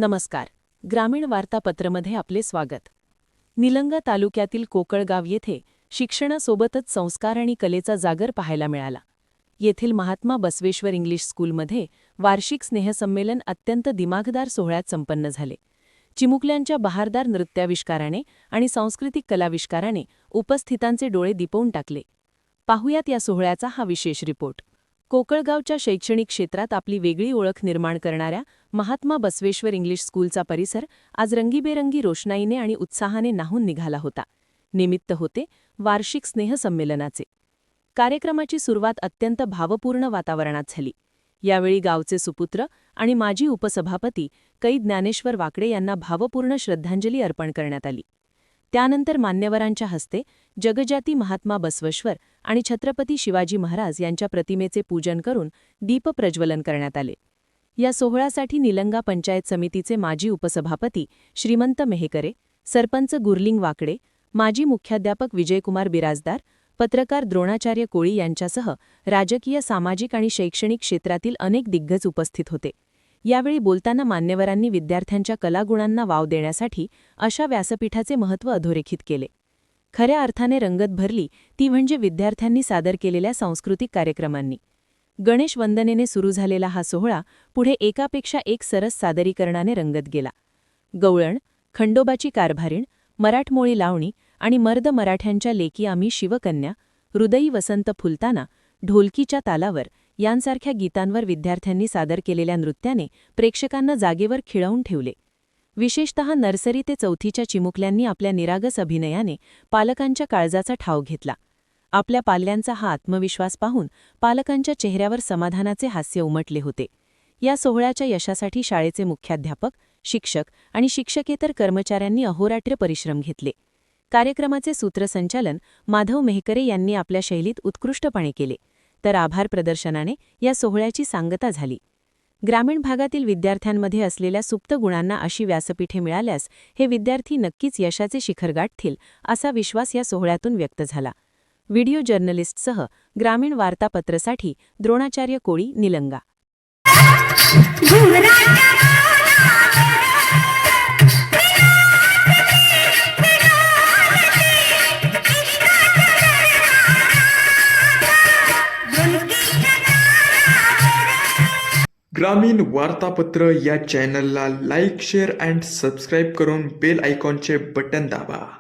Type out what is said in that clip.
नमस्कार. ग्रामीण वार्तापत्रमध्ये आपले स्वागत. निलंगा तालुक्यातील कोकळगाव येथे शिक्षणासोबतच संस्कार आणि कलेचा जागर पाहायला मिळाला. येथील महात्मा बसवेश्वर इंग्लिश स्कूलमध्ये वार्षिक स्नेहसंमेलन अत्यंत दिमाखदार सोहळ्यात संपन्न झाले. चिमुकल्यांच्या बहारदार नृत्याविष्काराने आणि सांस्कृतिक कलाविष्काराने उपस्थितांचे डोळे दिपवून टाकले. पाहुयात या सोहळ्याचा हा विशेष रिपोर्ट. कोकळगावच्या शैक्षणिक क्षेत्रात आपली वेगळी ओळख निर्माण करणाऱ्या महात्मा बसवेश्वर इंग्लिश स्कूलचा परिसर आज रंगीबेरंगी रोषणाईने आणि उत्साहाने न्हाऊन निघाला होता. निमित्त होते वार्षिक स्नेहसंमेलनाचे. कार्यक्रमाची सुरुवात अत्यंत भावपूर्ण वातावरणात झाली. यावेळी गावचे सुपुत्र आणि माजी उपसभापती कै ज्ञानेश्वर वाकडे यांना भावपूर्ण श्रद्धांजली अर्पण करण्यात आली. त्यानंतर मान्यवरांच्या हस्ते जगजाती महात्मा बसवेश्वर आणि छत्रपती शिवाजी महाराज यांच्या प्रतिमेचे पूजन करून दीपप्रज्वलन करण्यात आले. या सोहळ्यासाठी निलंगा पंचायत समितीचे माजी उपसभापती श्रीमंत मेहेकरे, सरपंच गुरलिंग वाकडे, माजी मुख्याध्यापक विजयकुमार बिराजदार, पत्रकार द्रोणाचार्य कोळी यांच्यासह राजकीय, सामाजिक आणि शैक्षणिक क्षेत्रातील अनेक दिग्गज उपस्थित होते. यावेळी बोलताना मान्यवरांनी विद्यार्थ्यांच्या कलागुणांना वाव देण्यासाठी अशा व्यासपीठाचे महत्त्व अधोरेखित केले. खऱ्या अर्थाने रंगत भरली ती म्हणजे विद्यार्थ्यांनी सादर केलेल्या सांस्कृतिक कार्यक्रमांनी. गणेश वंदनेने सुरू झालेला हा सोहळा पुढे एकापेक्षा एक सरस सादरीकरणाने रंगत गेला. गवळण, खंडोबाची कारभारीण, मराठमोळी लावणी आणि मर्द मराठ्यांच्या लेकी आम्ही शिवकन्या, हृदयी वसंत फुलताना, ढोलकीच्या तालावर यांसारख्या गीतांवर विद्यार्थ्यांनी सादर केलेल्या नृत्याने प्रेक्षकांना जागेवर खिळवून ठेवले. विशेषतः नर्सरी ते चौथीच्या चिमुकल्यांनी आपल्या निरागस अभिनयाने पालकांच्या काळजाचा ठाव घेतला. आपल्या पाल्यांचा हा आत्मविश्वास पाहून पालकांच्या चेहऱ्यावर समाधानाचे हास्य उमटले होते. या सोहळ्याच्या यशासाठी शाळेचे मुख्याध्यापक, शिक्षक आणि शिक्षकेतर कर्मचाऱ्यांनी अहोरात्र परिश्रम घेतले. कार्यक्रमाचे सूत्रसंचालन माधव मेहकरे यांनी आपल्या शैलीत उत्कृष्टपणे केले, तर आभार प्रदर्शनाने या सोहळ्याची सांगता झाली. ग्रामीण भागातील विद्यार्थ्यांमध्ये असलेल्या सुप्त गुणांना अशी व्यासपीठे मिळाल्यास हे विद्यार्थी नक्कीच यशाचे शिखर गाठतील, असा विश्वास या सोहळ्यातून व्यक्त झाला. व्हिडिओ जर्नलिस्टसह ग्रामीण वार्तापत्रसाठी द्रोणाचार्य कोळी, निलंगा. ग्रामीण वार्तापत्र या चॅनलला लाईक, शेअर अँड सबस्क्राईब करून बेल आयकॉनचे बटन दाबा.